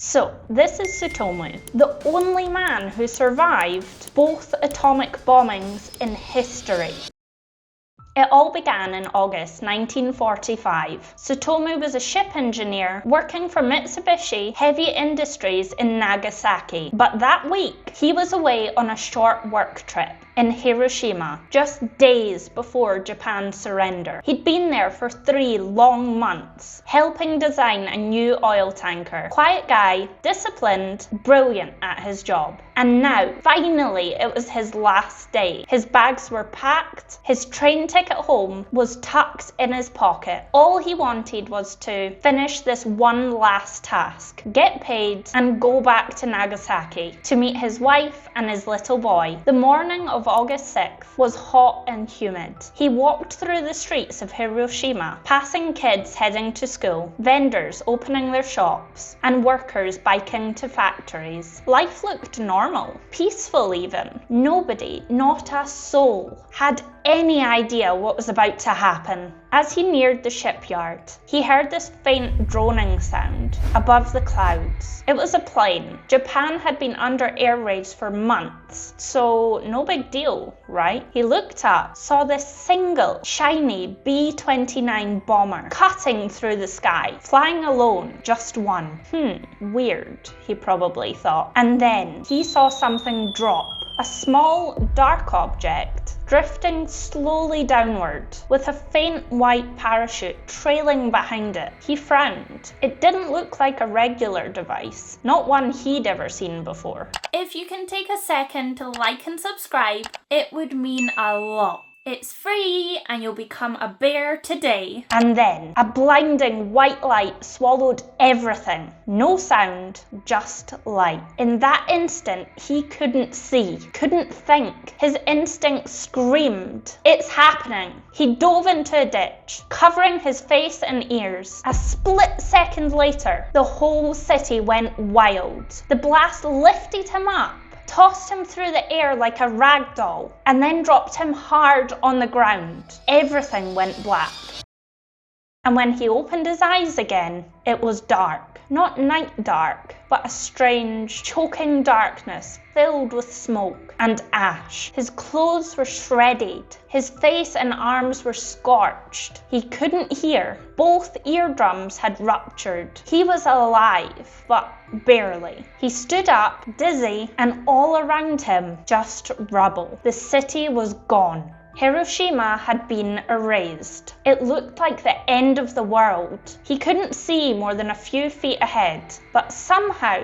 So, this is Tsutomu, the only man who survived both atomic bombings in history. It all began in August 1945. Tsutomu was a ship engineer working for Mitsubishi Heavy Industries in Nagasaki, but that week he was away on a short work trip in Hiroshima, just days before Japan's surrender. He'd been there for 3 long months, helping design a new oil tanker. Quiet guy, disciplined, brilliant at his job. And now, finally, it was his last day. His bags were packed, his train ticket home was tucked in his pocket. All he wanted was to finish this one last task, get paid, and go back to Nagasaki to meet his wife and his little boy. The morning of August 6th was hot and humid. He walked through the streets of Hiroshima, passing kids heading to school, vendors opening their shops, and workers biking to factories. Life looked normal, peaceful even. Nobody, not a soul, had any idea what was about to happen. As he neared the shipyard, he heard this faint droning sound above the clouds. It was a plane. Japan had been under air raids for months, so no big deal, right? He looked up, saw this single, shiny B-29 bomber cutting through the sky, flying alone, just one. Weird, he probably thought. And then he saw something drop. A small, dark object drifting slowly downward with a faint white parachute trailing behind it. He frowned. It didn't look like a regular device, not one he'd ever seen before. If you can take a second to like and subscribe, it would mean a lot. It's free and you'll become a bear today. And then a blinding white light swallowed everything. No sound, just light. In that instant, he couldn't see, couldn't think. His instinct screamed, "It's happening." He dove into a ditch, covering his face and ears. A split second later, the whole city went wild. The blast lifted him up, tossed him through the air like a rag doll, and then dropped him hard on the ground. Everything went black. And when he opened his eyes again, it was dark. Not night dark, but a strange, choking darkness filled with smoke and ash. His clothes were shredded. His face and arms were scorched. He couldn't hear. Both eardrums had ruptured. He was alive, but barely. He stood up, dizzy, and all around him, just rubble. The city was gone. Hiroshima had been erased. It looked like the end of the world. He couldn't see more than a few feet ahead, but somehow,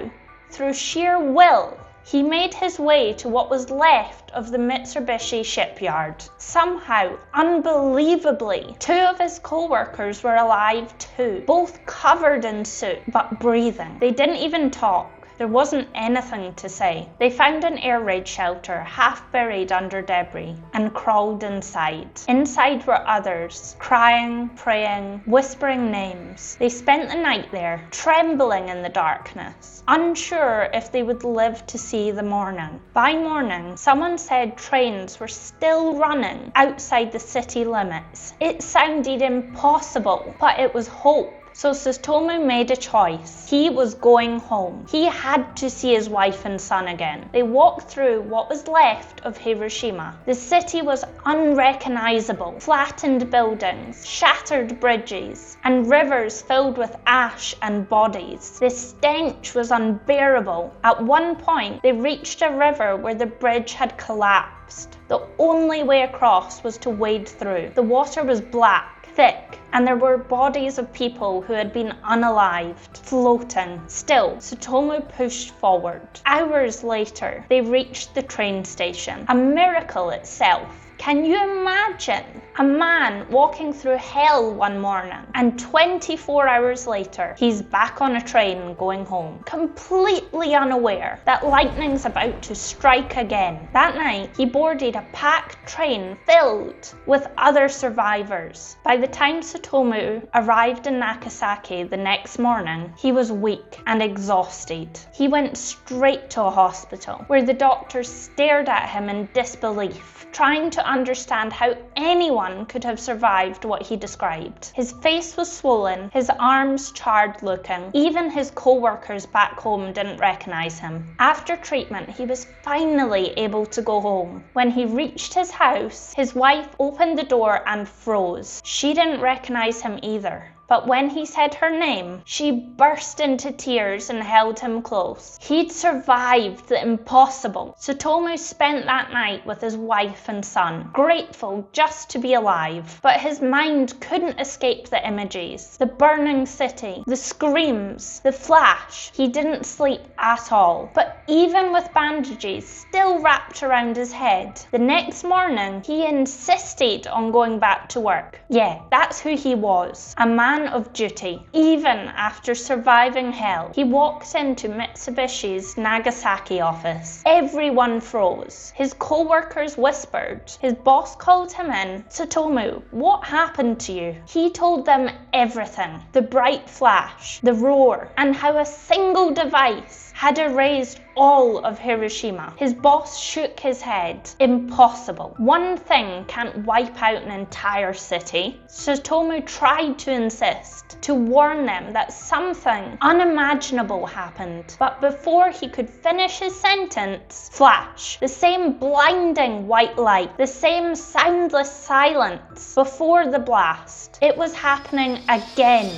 through sheer will, he made his way to what was left of the Mitsubishi shipyard. Somehow, unbelievably, 2 of his co-workers were alive too, both covered in soot, but breathing. They didn't even talk. There wasn't anything to say. They found an air raid shelter half buried under debris and crawled inside. Inside were others, crying, praying, whispering names. They spent the night there, trembling in the darkness, unsure if they would live to see the morning. By morning, someone said trains were still running outside the city limits. It sounded impossible, but it was hope. So Tsutomu made a choice. He was going home. He had to see his wife and son again. They walked through what was left of Hiroshima. The city was unrecognizable. Flattened buildings, shattered bridges, and rivers filled with ash and bodies. The stench was unbearable. At one point, they reached a river where the bridge had collapsed. The only way across was to wade through. The water was black, thick, and there were bodies of people who had been unalived, floating. Still, Tsutomu pushed forward. Hours later, they reached the train station. A miracle itself. Can you imagine? A man walking through hell one morning, and 24 hours later, he's back on a train going home, completely unaware that lightning's about to strike again. That night, he boarded a packed train filled with other survivors. By the time Tsutomu arrived in Nagasaki the next morning, he was weak and exhausted. He went straight to a hospital where the doctors stared at him in disbelief, trying to understand how anyone could have survived what he described. His face was swollen, his arms charred looking. Even his co-workers back home didn't recognize him. After treatment, he was finally able to go home. When he reached his house, his wife opened the door and froze. She didn't recognize him either. But when he said her name, she burst into tears and held him close. He'd survived the impossible. Tsutomu spent that night with his wife and son, grateful just to be alive. But his mind couldn't escape the images. The burning city, the screams, the flash. He didn't sleep at all. But even with bandages still wrapped around his head, the next morning he insisted on going back to work. Yeah, that's who he was. A man of duty. Even after surviving hell, he walked into Mitsubishi's Nagasaki office. Everyone froze. His co-workers whispered. His boss called him in. "Tsutomu, what happened to you?" He told them everything. The bright flash, the roar, and how a single device had erased all of Hiroshima. His boss shook his head. Impossible. One thing can't wipe out an entire city. Tsutomu tried to insist, to warn them that something unimaginable happened. But before he could finish his sentence, flash, the same blinding white light, the same soundless silence before the blast. It was happening again.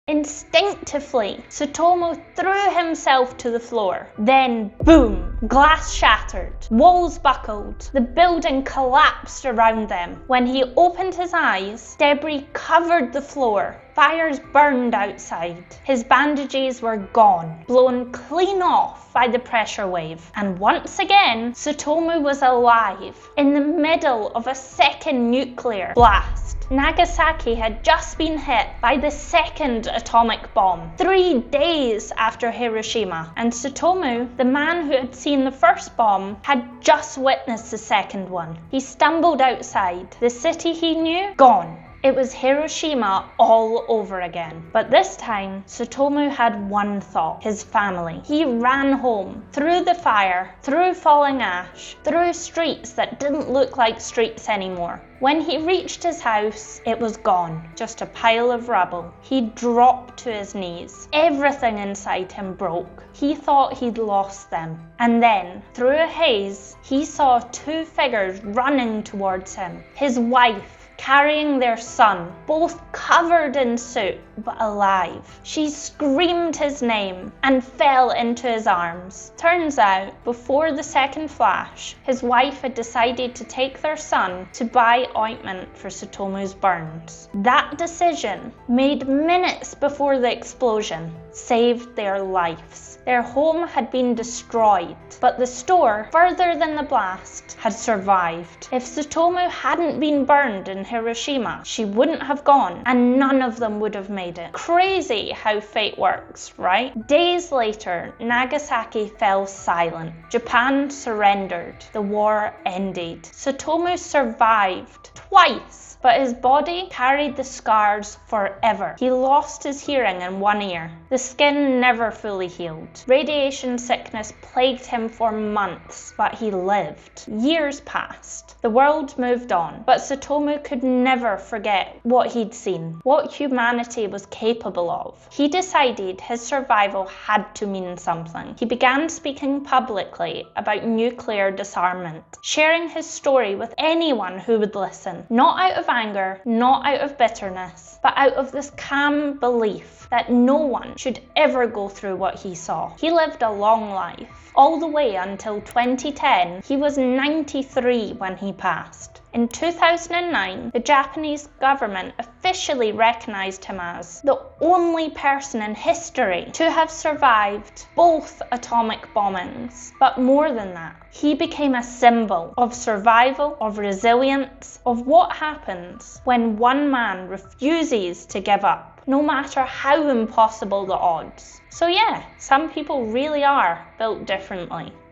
Instinctively, Tsutomu threw himself to the floor. Then, boom! Glass shattered. Walls buckled. The building collapsed around them. When he opened his eyes, debris covered the floor. Fires burned outside. His bandages were gone, blown clean off by the pressure wave. And once again, Tsutomu was alive, in the middle of a second nuclear blast. Nagasaki had just been hit by the second atomic bomb, 3 days after Hiroshima. And Tsutomu, the man who had seen the first bomb, had just witnessed the second one. He stumbled outside. The city he knew, gone. It was Hiroshima all over again. But this time, Tsutomu had one thought, his family. He ran home, through the fire, through falling ash, through streets that didn't look like streets anymore. When he reached his house, it was gone, just a pile of rubble. He dropped to his knees. Everything inside him broke. He thought he'd lost them. And then, through a haze, he saw 2 figures running towards him. His wife, carrying their son, both covered in soot but alive. She screamed his name and fell into his arms. Turns out, before the second flash, his wife had decided to take their son to buy ointment for Tsutomu's burns. That decision, made minutes before the explosion, saved their lives. Their home had been destroyed, but the store, further than the blast, had survived. If Tsutomu hadn't been burned in Hiroshima, she wouldn't have gone, and none of them would have made it. Crazy how fate works, right? Days later, Nagasaki fell silent. Japan surrendered. The war ended. Tsutomu survived twice, but his body carried the scars forever. He lost his hearing in one ear. The skin never fully healed. Radiation sickness plagued him for months, but he lived. Years passed. The world moved on, but Tsutomu could never forget what he'd seen, what humanity was capable of. He decided his survival had to mean something. He began speaking publicly about nuclear disarmament, sharing his story with anyone who would listen, not out of anger, not out of bitterness, but out of this calm belief that no one should ever go through what he saw. He lived a long life, all the way until 2010. He was 93 when he passed. In 2009, the Japanese government officially recognized him as the only person in history to have survived both atomic bombings. But more than that, he became a symbol of survival, of resilience, of what happens when one man refuses to give up, no matter how impossible the odds. So yeah, some people really are built differently.